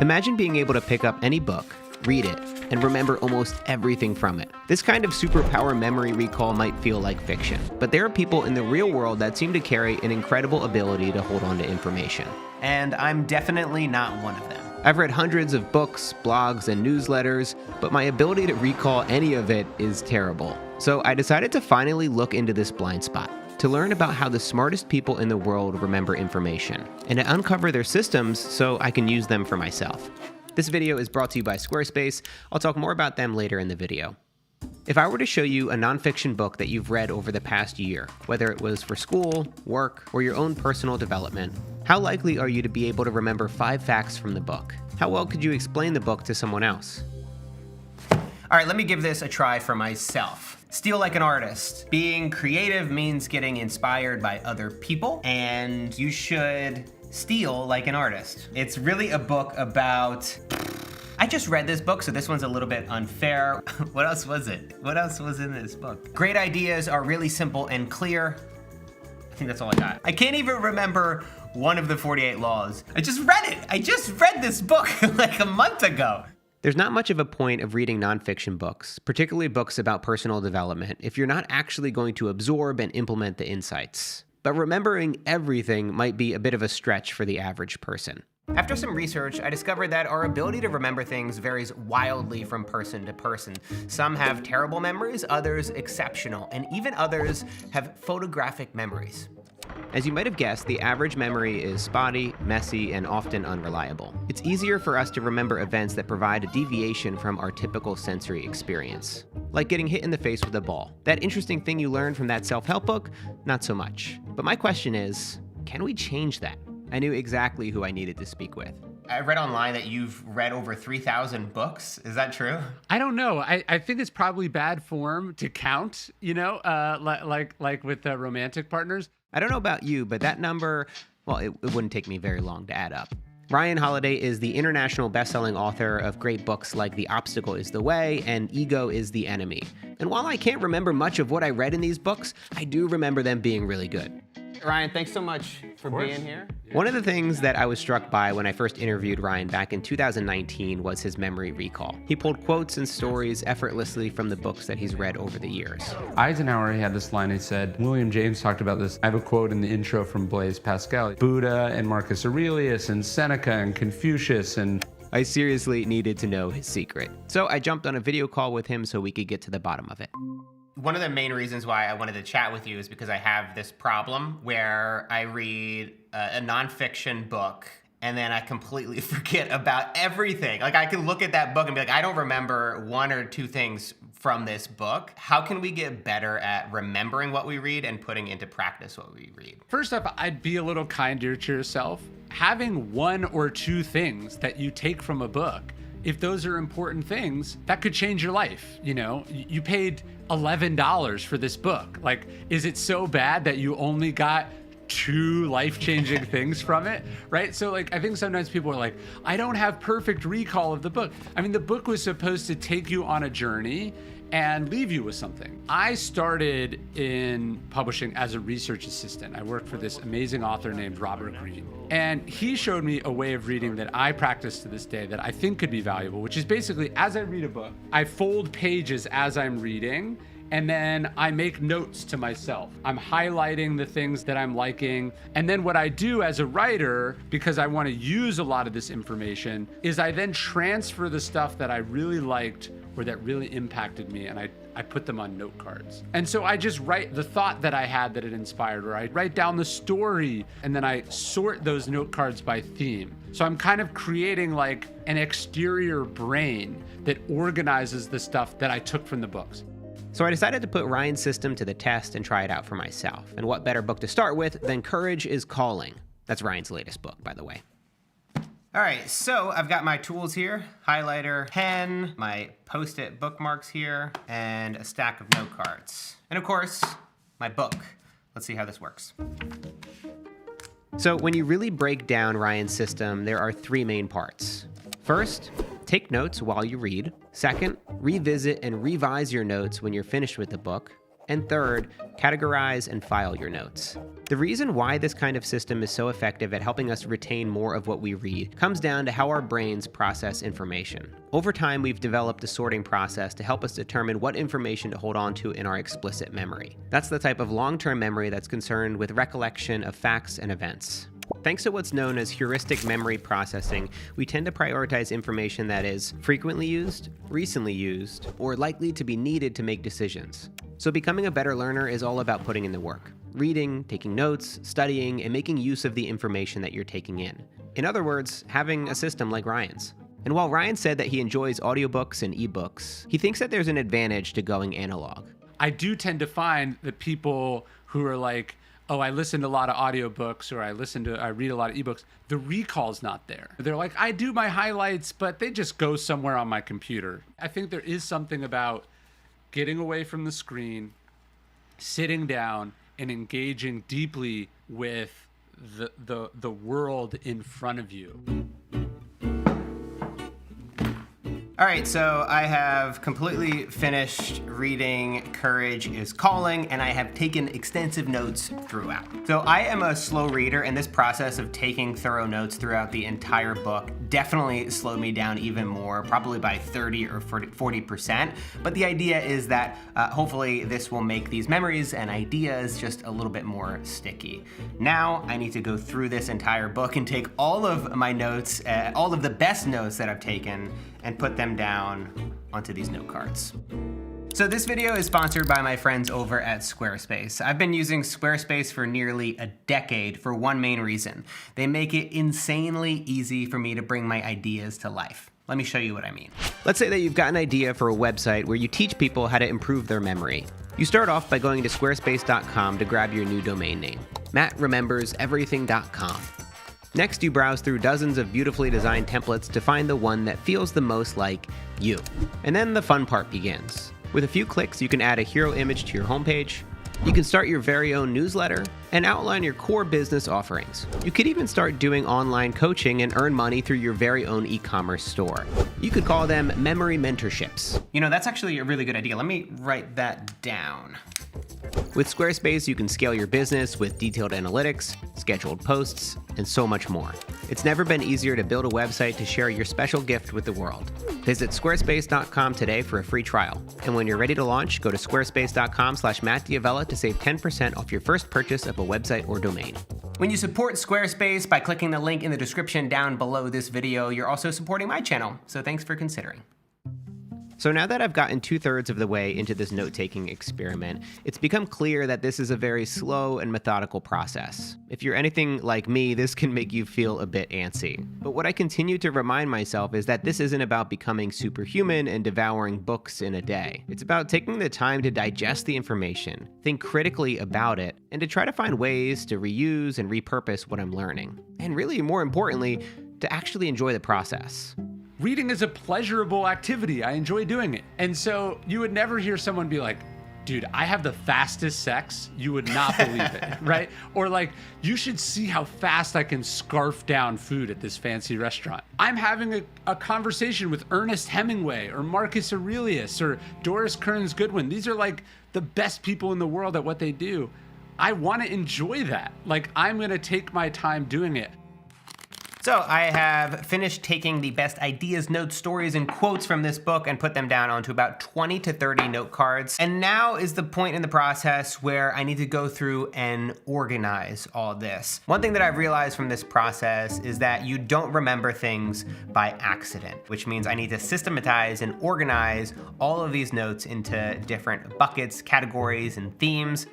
Imagine being able to pick up any book, read it, and remember almost everything from it. This kind of superpower memory recall might feel like fiction, but there are people in the real world that seem to carry an incredible ability to hold on to information. And I'm definitely not one of them. I've read hundreds of books, blogs, and newsletters, but my ability to recall any of it is terrible. So I decided to finally look into this blind spot, to learn about how the smartest people in the world remember information, and to uncover their systems so I can use them for myself. This video is brought to you by Squarespace. I'll talk more about them later in the video. If I were to show you a nonfiction book that you've read over the past year, whether it was for school, work, or your own personal development, how likely are you to be able to remember 5 facts from the book? How well could you explain the book to someone else? All right, let me give this a try for myself. Steal like an artist. Being creative means getting inspired by other people, and you should steal like an artist. It's really a book about... I just read this book, so this one's a little bit unfair. What else was it? What else was in this book? Great ideas are really simple and clear. I think that's all I got. I can't even remember one of the 48 laws. I just read it. I just read this book like a month ago. There's not much of a point of reading nonfiction books, particularly books about personal development, if you're not actually going to absorb and implement the insights. But remembering everything might be a bit of a stretch for the average person. After some research, I discovered that our ability to remember things varies wildly from person to person. Some have terrible memories, others exceptional, and even others have photographic memories. As you might have guessed, the average memory is spotty, messy, and often unreliable. It's easier for us to remember events that provide a deviation from our typical sensory experience, like getting hit in the face with a ball. That interesting thing you learned from that self-help book? Not so much. But my question is, can we change that? I knew exactly who I needed to speak with. I read online that you've read over 3,000 books. Is that true? I don't know. I think it's probably bad form to count, like with the romantic partners. I don't know about you, but that number, well, it wouldn't take me very long to add up. Ryan Holiday is the international best-selling author of great books like The Obstacle is the Way and Ego is the Enemy. And while I can't remember much of what I read in these books, I do remember them being really good. Ryan, thanks so much for being here. One of the things that I was struck by when I first interviewed Ryan back in 2019 was his memory recall. He pulled quotes and stories effortlessly from the books that he's read over the years. Eisenhower had this line, he said, William James talked about this. I have a quote in the intro from Blaise Pascal. Buddha and Marcus Aurelius and Seneca and Confucius and... I seriously needed to know his secret. So I jumped on a video call with him so we could get to the bottom of it. One of the main reasons why I wanted to chat with you is because I have this problem where I read a nonfiction book and then I completely forget about everything. Like I can look at that book and be like, I don't remember 1 or 2 things from this book. How can we get better at remembering what we read and putting into practice what we read? First off, I'd be a little kinder to yourself. Having 1 or 2 things that you take from a book, if those are important things, that could change your life. You know, you paid $11 for this book. Like, is it so bad that you only got 2 life-changing things from it, right? So like, I think sometimes people are like, I don't have perfect recall of the book. I mean, the book was supposed to take you on a journey and leave you with something. I started in publishing as a research assistant. I worked for this amazing author named Robert Greene. And he showed me a way of reading that I practice to this day that I think could be valuable, which is basically, as I read a book, I fold pages as I'm reading, and then I make notes to myself. I'm highlighting the things that I'm liking. And then what I do as a writer, because I want to use a lot of this information, is I then transfer the stuff that I really liked or that really impacted me, and I put them on note cards. And so I just write the thought that I had that it inspired, or I write down the story, and then I sort those note cards by theme. So I'm kind of creating like an exterior brain that organizes the stuff that I took from the books. So I decided to put Ryan's system to the test and try it out for myself. And what better book to start with than Courage is Calling. That's Ryan's latest book, by the way. All right, so I've got my tools here, highlighter, pen, my Post-it bookmarks here, and a stack of note cards. And of course, my book. Let's see how this works. So when you really break down Ryan's system, there are 3 main parts. First, take notes while you read. Second, revisit and revise your notes when you're finished with the book. And third, categorize and file your notes. The reason why this kind of system is so effective at helping us retain more of what we read comes down to how our brains process information. Over time, we've developed a sorting process to help us determine what information to hold on to in our explicit memory. That's the type of long-term memory that's concerned with recollection of facts and events. Thanks to what's known as heuristic memory processing, we tend to prioritize information that is frequently used, recently used, or likely to be needed to make decisions. So becoming a better learner is all about putting in the work. Reading, taking notes, studying, and making use of the information that you're taking in. In other words, having a system like Ryan's. And while Ryan said that he enjoys audiobooks and ebooks, he thinks that there's an advantage to going analog. I do tend to find that people who are like, oh, I listen to a lot of audiobooks or I read a lot of ebooks, the recall's not there. They're like, I do my highlights, but they just go somewhere on my computer. I think there is something about getting away from the screen, sitting down, and engaging deeply with the world in front of you. All right, so I have completely finished reading Courage is Calling, and I have taken extensive notes throughout. So I am a slow reader, and this process of taking thorough notes throughout the entire book definitely slowed me down even more, probably by 30 or 40%. But the idea is that hopefully this will make these memories and ideas just a little bit more sticky. Now I need to go through this entire book and take all of my notes, all of the best notes that I've taken, and put them down onto these note cards. So this video is sponsored by my friends over at Squarespace. I've been using Squarespace for nearly a decade for one main reason. They make it insanely easy for me to bring my ideas to life. Let me show you what I mean. Let's say that you've got an idea for a website where you teach people how to improve their memory. You start off by going to squarespace.com to grab your new domain name, mattrememberseverything.com. Next, you browse through dozens of beautifully designed templates to find the one that feels the most like you. And then the fun part begins. With a few clicks, you can add a hero image to your homepage. You can start your very own newsletter and outline your core business offerings. You could even start doing online coaching and earn money through your very own e-commerce store. You could call them memory mentorships. You know, that's actually a really good idea. Let me write that down. With Squarespace, you can scale your business with detailed analytics, scheduled posts, and so much more. It's never been easier to build a website to share your special gift with the world. Visit squarespace.com today for a free trial. And when you're ready to launch, go to squarespace.com/MattDiavella to save 10% off your first purchase of a website or domain. When you support Squarespace by clicking the link in the description down below this video, you're also supporting my channel, so thanks for considering. So now that I've gotten 2/3 of the way into this note-taking experiment, it's become clear that this is a very slow and methodical process. If you're anything like me, this can make you feel a bit antsy. But what I continue to remind myself is that this isn't about becoming superhuman and devouring books in a day. It's about taking the time to digest the information, think critically about it, and to try to find ways to reuse and repurpose what I'm learning. And really, more importantly, to actually enjoy the process. Reading is a pleasurable activity. I enjoy doing it. And so you would never hear someone be like, dude, I have the fastest sex. You would not believe it, right? Or like, you should see how fast I can scarf down food at this fancy restaurant. I'm having a conversation with Ernest Hemingway or Marcus Aurelius or Doris Kearns Goodwin. These are like the best people in the world at what they do. I want to enjoy that. Like, I'm going to take my time doing it. So I have finished taking the best ideas, notes, stories, and quotes from this book and put them down onto about 20 to 30 note cards. And now is the point in the process where I need to go through and organize all this. One thing that I've realized from this process is that you don't remember things by accident, which means I need to systematize and organize all of these notes into different buckets, categories, and themes.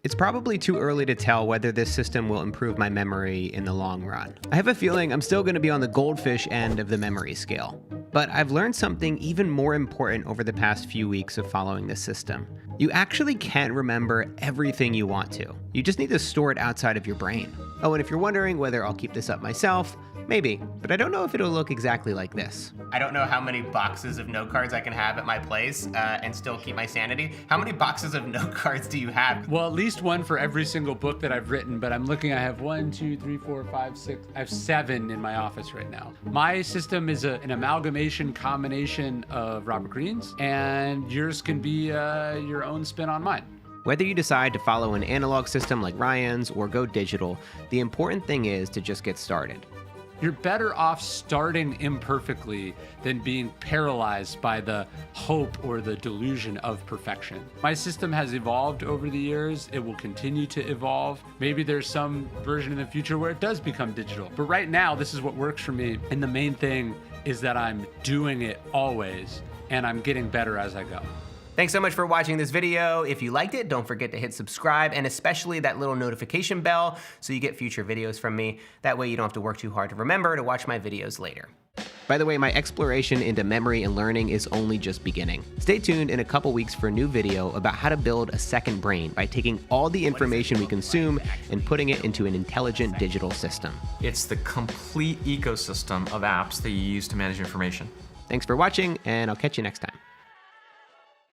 It's probably too early to tell whether this system will improve my memory in the long run. I have a feeling I'm still going to be on the goldfish end of the memory scale. But I've learned something even more important over the past few weeks of following this system. You actually can't remember everything you want to. You just need to store it outside of your brain. Oh, and if you're wondering whether I'll keep this up myself, maybe, but I don't know if it'll look exactly like this. I don't know how many boxes of note cards I can have at my place and still keep my sanity. How many boxes of note cards do you have? Well, at least one for every single book that I've written, but I'm looking, I have 1, 2, 3, 4, 5, 6, I have 7 in my office right now. My system is an amalgamation combination of Robert Greene's, and yours can be your own spin on mine. Whether you decide to follow an analog system like Ryan's or go digital, the important thing is to just get started. You're better off starting imperfectly than being paralyzed by the hope or the delusion of perfection. My system has evolved over the years. It will continue to evolve. Maybe there's some version in the future where it does become digital. But right now, this is what works for me. And the main thing is that I'm doing it always, and I'm getting better as I go. Thanks so much for watching this video. If you liked it, don't forget to hit subscribe and especially that little notification bell so you get future videos from me. That way you don't have to work too hard to remember to watch my videos later. By the way, my exploration into memory and learning is only just beginning. Stay tuned in a couple weeks for a new video about how to build a second brain by taking all the information we consume and putting it into an intelligent digital system. It's the complete ecosystem of apps that you use to manage information. Thanks for watching, and I'll catch you next time.